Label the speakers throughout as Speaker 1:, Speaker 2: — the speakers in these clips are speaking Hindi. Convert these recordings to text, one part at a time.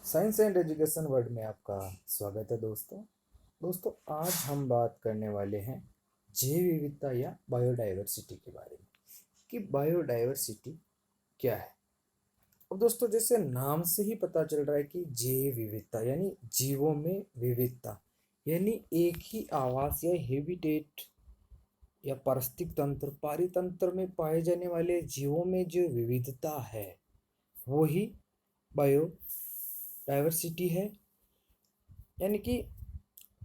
Speaker 1: साइंस एंड एजुकेशन वर्ल्ड में आपका स्वागत है दोस्तों। आज हम बात करने वाले हैं जैव विविधता या बायोडाइवर्सिटी के बारे में कि बायोडाइवर्सिटी क्या है। अब दोस्तों, जैसे नाम से ही पता चल रहा है कि जैव विविधता यानी जीवों में विविधता, यानी एक ही आवास या हैबिटेट या पारिस्थितिक तंत्र पारितंत्र में पाए जाने वाले जीवों में जो विविधता है वो ही बायो डाइवर्सिटी है। यानी कि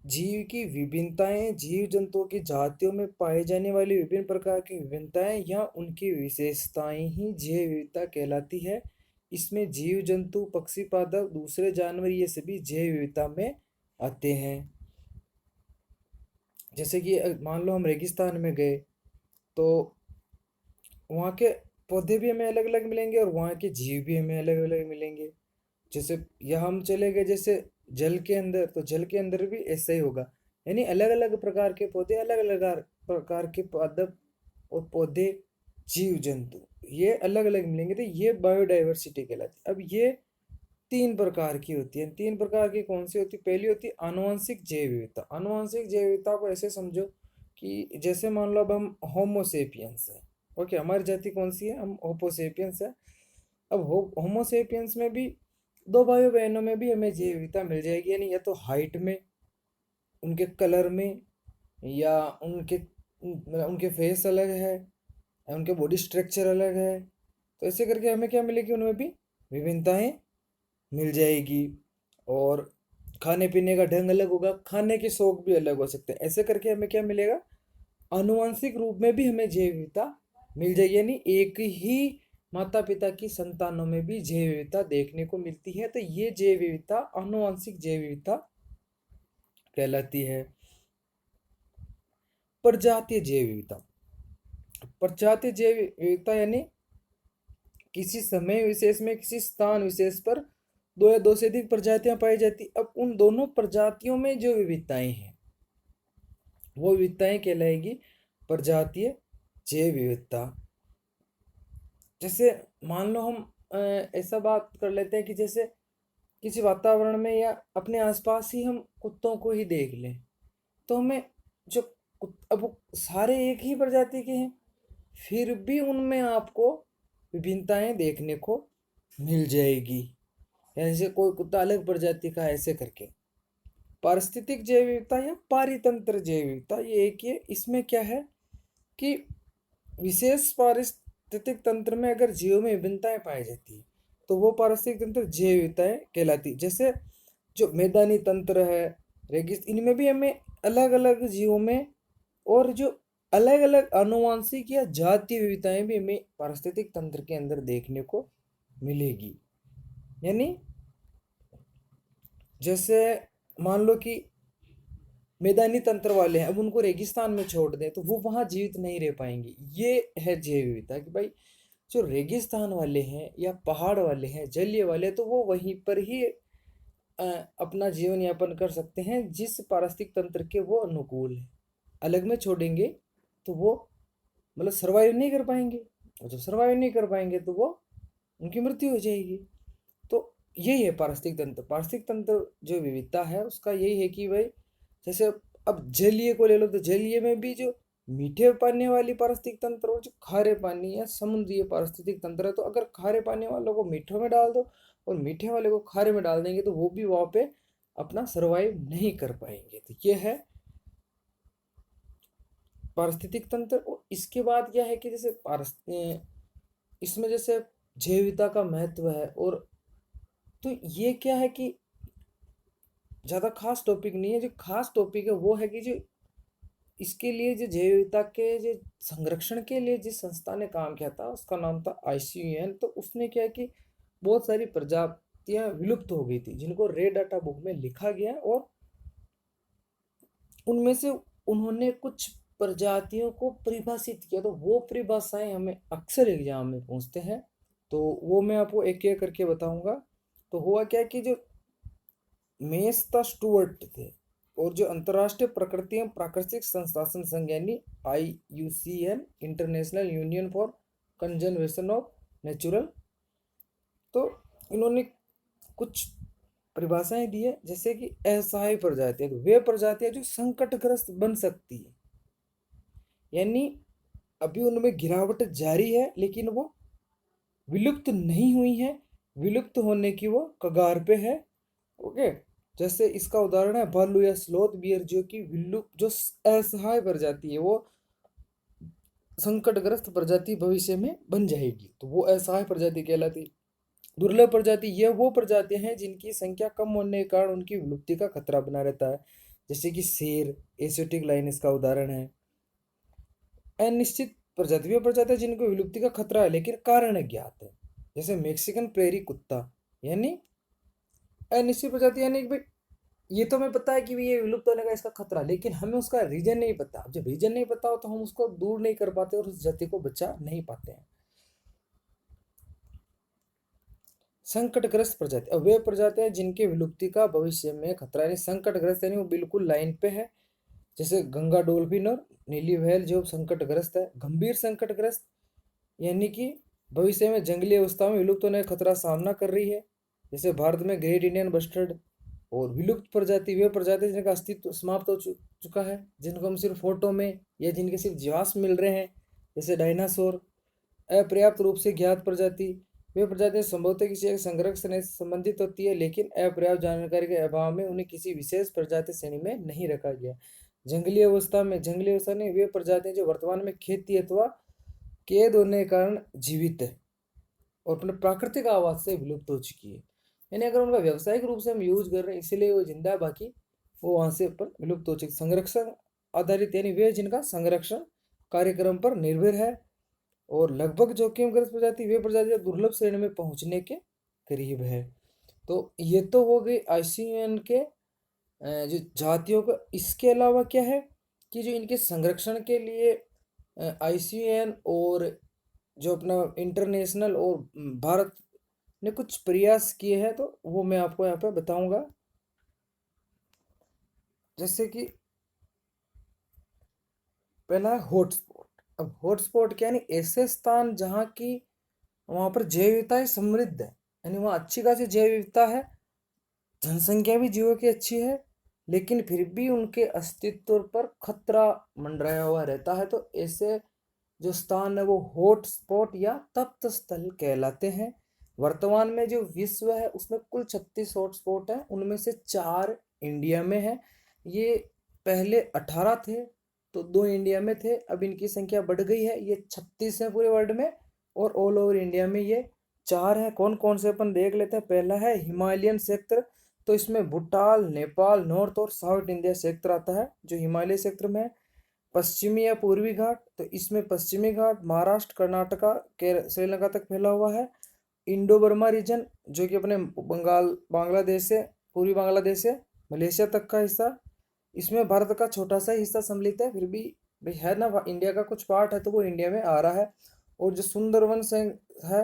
Speaker 1: जीव की विभिन्नताएं, जीव जंतुओं की जातियों में पाए जाने वाली विभिन्न प्रकार की विभिन्नताएं या उनकी विशेषताएं ही जैव विविधता कहलाती है। इसमें जीव जंतु, पक्षी, पादप, दूसरे जानवर ये सभी जैव विविधता में आते हैं। जैसे कि मान लो हम रेगिस्तान में गए तो वहाँ के पौधे भी हमें अलग अलग मिलेंगे और वहाँ के जीव भी हमें अलग अलग मिलेंगे। जैसे यहाँ हम चले गए जैसे जल के अंदर, तो जल के अंदर भी ऐसा ही होगा। यानी अलग अलग प्रकार के पौधे, अलग अलग प्रकार के पादप और पौधे, जीव जंतु ये अलग अलग मिलेंगे, तो ये बायोडाइवर्सिटी कहलाती है। अब ये तीन प्रकार की होती है। तीन प्रकार की कौन सी होती है? पहली होती है आनुवंशिक जैव विविधता। आनुवंशिक जैव विविधता को ऐसे समझो कि जैसे मान लो अब हम होमोसेपियंस है, ओके, हमारी जाति कौन सी है? हम होमोसेपियंस है। अब होमोसेपियंस में भी दो भाइयों बहनों में भी हमें जैव विविधता मिल जाएगी, यानी या तो हाइट में, उनके कलर में, या उनके फेस अलग है, या उनके बॉडी स्ट्रक्चर अलग है। तो ऐसे करके हमें क्या मिलेगी? उनमें भी विभिन्नताएं मिल जाएगी। और खाने पीने का ढंग अलग होगा, खाने के शौक भी अलग हो सकते हैं। ऐसे करके हमें क्या मिलेगा? आनुवंशिक रूप में भी हमें जैव विविधता मिल जाएगी, यानी एक ही माता पिता की संतानों में भी जैव विविधता देखने को मिलती है। तो ये जैव विविधता आनुवंशिक जैव विविधता कहलाती है। प्रजातीय जैव विविधता। प्रजातीय जैव विविधता यानी किसी समय विशेष में, किसी स्थान विशेष पर दो या दो से अधिक प्रजातियां पाई जाती। अब उन दोनों प्रजातियों में जो विविधताएं हैं वो विविधताएं कहलाएगी प्रजातीय जैव विविधता। जैसे मान लो हम ऐसा बात कर लेते हैं कि जैसे किसी वातावरण में या अपने आसपास ही हम कुत्तों को ही देख लें, तो हमें जो अब वो सारे एक ही प्रजाति के हैं, फिर भी उनमें आपको विभिन्नताएं देखने को मिल जाएगी। जैसे कोई कुत्ता अलग प्रजाति का है, ऐसे करके। पारिस्थितिक जैव विविधता या पारितंत्र जैव विविधता ये एक ही है। इसमें क्या है कि विशेष पारिस्थितिक तंत्र में अगर जीवों में विभिन्नताएं पाई जाती है तो वो पारिस्थितिक तंत्र जैव विविधताएं कहलाती। जैसे जो मैदानी तंत्र है, रेगिस्तान, इनमें भी हमें अलग अलग जीवों में और जो अलग अलग आनुवंशिक या जातीय विविधताएं भी हमें पारिस्थितिक तंत्र के अंदर देखने को मिलेगी। यानी जैसे मान लो कि मैदानी तंत्र वाले हैं, अब उनको रेगिस्तान में छोड़ दें तो वो वहां जीवित नहीं रह पाएंगे। ये है जैव विविधता कि भाई जो रेगिस्तान वाले हैं या पहाड़ वाले हैं, जलीय वाले, तो वो वहीं पर ही अपना जीवन यापन कर सकते हैं जिस पारिस्थितिक तंत्र के वो अनुकूल है। अलग में छोड़ेंगे तो वो मतलब सर्वाइव नहीं कर पाएंगे, और जब सर्वाइव नहीं कर पाएंगे तो वो उनकी मृत्यु हो जाएगी। तो यही है पारिस्थितिक तंत्र। पारिस्थितिक तंत्र जो विविधता है उसका यही है कि भाई जैसे अब जलीय को ले लो, तो जलीय में भी जो मीठे पानी वाली पारिस्थितिक तंत्र और जो खारे पानी या समुद्रीय पारिस्थितिक तंत्र है, तो अगर खारे पानी वालों को मीठों में डाल दो और मीठे वाले को खारे में डाल देंगे तो वो भी वहाँ पे अपना सर्वाइव नहीं कर पाएंगे। तो ये है पारिस्थितिक तंत्र। और इसके बाद क्या है कि जैसे इसमें जैसे जैव विविधता का महत्व है, और तो ये क्या है कि ज़्यादा खास टॉपिक नहीं है। जो खास टॉपिक है वो है कि जो इसके लिए जो जैव विविधता के जो संरक्षण के लिए जिस संस्था ने काम किया था उसका नाम था IUCN। तो उसने क्या है कि बहुत सारी प्रजातियां विलुप्त हो गई थी जिनको रेड डाटा बुक में लिखा गया, और उनमें से उन्होंने कुछ प्रजातियों को परिभाषित किया। तो वो परिभाषाएं हमें अक्सर एग्जाम में पूछते हैं, तो वो मैं आपको एक एक करके बताऊंगा। तो हुआ क्या कि जो मेस्ता स्टुअर्ट थे और जो अंतर्राष्ट्रीय प्रकृति एवं प्राकृतिक संशाधन संघ यानी IUCN, international union for conservation of natural, तो इन्होंने कुछ परिभाषाएं दी है, जैसे कि असहाय प्रजातियां, तो वे प्रजातियां जो संकटग्रस्त बन सकती है, यानी अभी उनमें गिरावट जारी है लेकिन वो विलुप्त नहीं हुई है, विलुप्त होने की वो कगार पे है। ओके, जैसे इसका उदाहरण है भालू या स्लोथ बियर, जो कि विलुप्त, जो असहाय प्रजाति है, वो संकटग्रस्त प्रजाति भविष्य में बन जाएगी, तो वो असहाय प्रजाति कहलाती। दुर्लभ प्रजाति, ये वो प्रजातियां हैं जिनकी संख्या कम होने के कारण उनकी विलुप्ति का खतरा बना रहता है, जैसे कि शेर, एशियोटिक लाइन इसका उदाहरण है। अनिश्चित प्रजाति, वे प्रजातियां जिनको विलुप्ति का खतरा है लेकिन कारण अज्ञात है, जैसे मैक्सिकन प्रेरी कुत्ता, यानी अनिश्चित प्रजाति, यानी कि भाई ये तो हमें पता है कि ये विलुप्त होने का इसका खतरा, लेकिन हमें उसका रीजन नहीं पता। अब जब रीजन नहीं पता हो तो हम उसको दूर नहीं कर पाते और उस जाति को बचा नहीं पाते हैं। संकटग्रस्त प्रजाति, अब वे प्रजातियां जिनके विलुप्ति का भविष्य में खतरा, यानी संकटग्रस्त, यानी वो बिल्कुल लाइन पे है, जैसे गंगा डॉल्फिन और नीली व्हेल जो संकटग्रस्त है। गंभीर संकटग्रस्त, यानी कि भविष्य में जंगली अवस्था में विलुप्त होने का खतरा सामना कर रही है, जैसे भारत में ग्रेट इंडियन बस्टर्ड। और विलुप्त प्रजाति, वे प्रजाति जिनका अस्तित्व समाप्त हो चुका है, जिनको हम सिर्फ फोटो में या जिनके सिर्फ जीवाश्म मिल रहे हैं, जैसे डायनासोर। अपर्याप्त रूप से ज्ञात प्रजाति, वे प्रजातियां संभवतः किसी एक संरक्षण से संबंधित होती है लेकिन अपर्याप्त जानकारी के अभाव में उन्हें किसी विशेष प्रजाति श्रेणी में नहीं रखा गया। जंगली अवस्था में, जंगली अवस्था में वे प्रजातियां जो वर्तमान में खेती अथवा कैद होने के कारण जीवित है और अपने प्राकृतिक आवास से विलुप्त हो चुकी है, यानी अगर उनका व्यावसायिक रूप से हम यूज कर रहे हैं इसीलिए वो जिंदा है, बाकी वो वहां से पर विलुप्त हो चुकी। संरक्षण आधारित, यानी वे जिनका संरक्षण कार्यक्रम पर निर्भर है। और लगभग जोखिमग्रस्त प्रजाति, वे प्रजाति दुर्लभ श्रेणी में पहुंचने के करीब है। तो ये तो हो गई IUCN के जो जातियों का। इसके अलावा क्या है कि जो इनके संरक्षण के लिए IUCN और जो अपना इंटरनेशनल और भारत ने कुछ प्रयास किए हैं, तो वो मैं आपको यहाँ पे बताऊंगा। जैसे कि पहला है हॉटस्पॉट। अब हॉटस्पॉट क्या, यानी ऐसे स्थान जहाँ की वहाँ पर जैव विविधता समृद्ध है, यानी वहाँ अच्छी खासी जैव विविधता है, जनसंख्या भी जीवों की अच्छी है, लेकिन फिर भी उनके अस्तित्व पर खतरा मंडराया हुआ रहता है, तो ऐसे जो स्थान है वो हॉट स्पॉट या तप्त स्थल कहलाते हैं। वर्तमान में जो विश्व है उसमें कुल 36 हॉट स्पॉट है, उनमें से 4 इंडिया में है। ये पहले 18 थे, तो 2 इंडिया में थे, अब इनकी संख्या बढ़ गई है, ये 36 है पूरे वर्ल्ड में, और ऑल ओवर इंडिया में ये 4 है। कौन कौन से अपन देख लेते हैं। पहला है हिमालयन क्षेत्र, तो इसमें भूटान, नेपाल, नॉर्थ और साउथ इंडिया क्षेत्र आता है जो हिमालय क्षेत्र में है। पश्चिमी या पूर्वी घाट, तो इसमें पश्चिमी घाट महाराष्ट्र, कर्नाटका, श्रीलंका तक फैला हुआ है। इंडो बर्मा रीजन, जो कि अपने बांग्लादेश से, पूर्वी बांग्लादेश से मलेशिया तक का हिस्सा, इसमें भारत का छोटा सा हिस्सा सम्मिलित है, फिर भी भाई है ना, इंडिया का कुछ पार्ट है तो वो इंडिया में आ रहा है। और जो सुंदरवन है,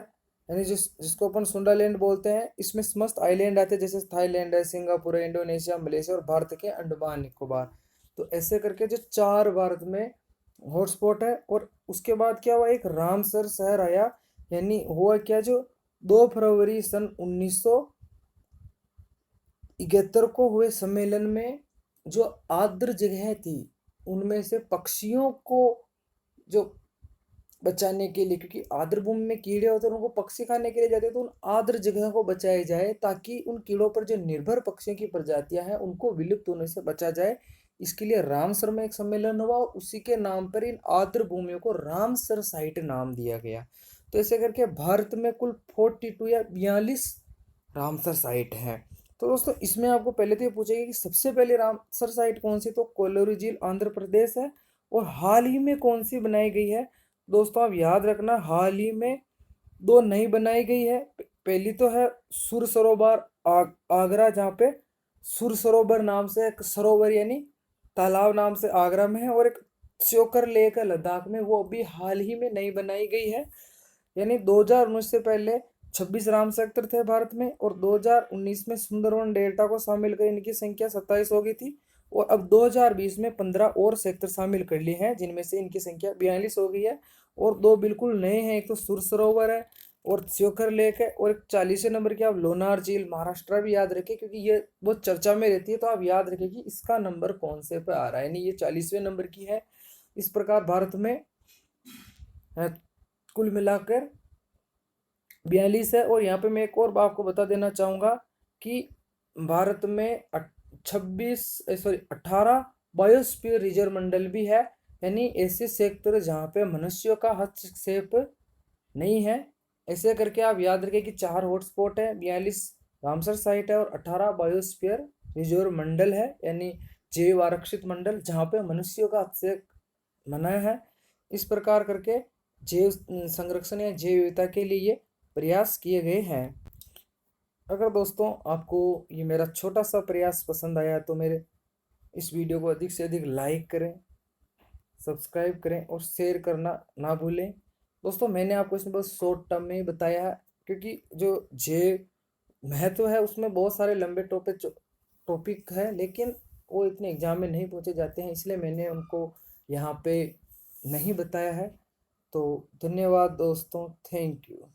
Speaker 1: यानी जिसको अपन सुंडरलैंड बोलते हैं, इसमें समस्त आइलैंड आते हैं, जैसे थाईलैंड है, सिंगापुर है, इंडोनेशिया, मलेशिया और भारत के अंडमान निकोबार। तो ऐसे करके जो 4 भारत में हॉटस्पॉट है। और उसके बाद क्या हुआ, एक रामसर शहर आया, यानी हुआ क्या, जो 2 फरवरी सन 1971 को हुए सम्मेलन में जो आर्द्र जगह थी उनमें से पक्षियों को जो बचाने के लिए, क्योंकि आर्द्र भूमि में कीड़े होते हैं, उनको पक्षी खाने के लिए जाते हैं, तो उन आर्द्र जगह को बचाया जाए ताकि उन कीड़ों पर जो निर्भर पक्षियों की प्रजातियां हैं उनको विलुप्त होने से बचा जाए। इसके लिए रामसर में एक सम्मेलन हुआ और उसी के नाम पर इन आर्द्र भूमियों को रामसर साइट नाम दिया गया। तो ऐसे करके भारत में कुल 42 या 42 रामसर साइट है। तो दोस्तों इसमें आपको पहले तो ये पूछेगी कि सबसे पहले रामसर साइट कौन सी, तो कोल्लूरी झील आंध्र प्रदेश है। और हाल ही में कौन सी बनाई गई है, दोस्तों आप याद रखना, हाल ही में 2 नई बनाई गई है। पहली तो है सुर सरोवर आगरा, जहाँ पे सुर सरोवर नाम से एक सरोवर यानी तालाब नाम से आगरा में है, और एक चोकर लेक है लद्दाख में, वो अभी हाल ही में नई बनाई गई है। यानी 2019 से पहले 26 राम सेक्टर थे भारत में, और 2019 में सुंदरवन डेल्टा को शामिल कर इनकी संख्या 27 हो गई थी। और अब 2020 में 15 और सेक्टर शामिल कर लिए हैं, जिनमें से इनकी संख्या 42 हो गई है। और 2 बिल्कुल नए हैं, एक तो सुर सरोवर है और स्योकर लेक है, और 40वें नंबर की आप लोनार झील महाराष्ट्र भी याद रखें, क्योंकि ये बहुत चर्चा में रहती है, तो आप याद रखें कि इसका नंबर कौन से पे आ रहा है, यानी ये 40वें नंबर की है। इस प्रकार भारत में कुल मिलाकर 42 है। और यहाँ पे मैं एक और बात आपको बता देना चाहूँगा कि भारत में 18 बायोस्फीयर रिजर्व मंडल भी है, यानी ऐसे क्षेत्र जहाँ पे मनुष्यों का हस्तक्षेप नहीं है। ऐसे करके आप याद रखें कि 4 हॉटस्पॉट है, 42 रामसर साइट है और 18 बायोस्फीयर रिजर्व मंडल है, यानी जैव आरक्षित मंडल जहाँ पे मनुष्यों का हस्तक्षेप मना है। इस प्रकार करके जैव संरक्षण या जैव विविधता के लिए ये प्रयास किए गए हैं। अगर दोस्तों आपको ये मेरा छोटा सा प्रयास पसंद आया तो मेरे इस वीडियो को अधिक से अधिक लाइक करें, सब्सक्राइब करें और शेयर करना ना भूलें। दोस्तों मैंने आपको इसमें बस शॉर्ट टर्म में ही बताया है, क्योंकि जो जे महत्व है उसमें बहुत सारे लंबे टॉपिक है, लेकिन वो इतने एग्जाम में नहीं पूछे जाते हैं, इसलिए मैंने उनको यहाँ पे नहीं बताया है। तो धन्यवाद दोस्तों, थैंक यू।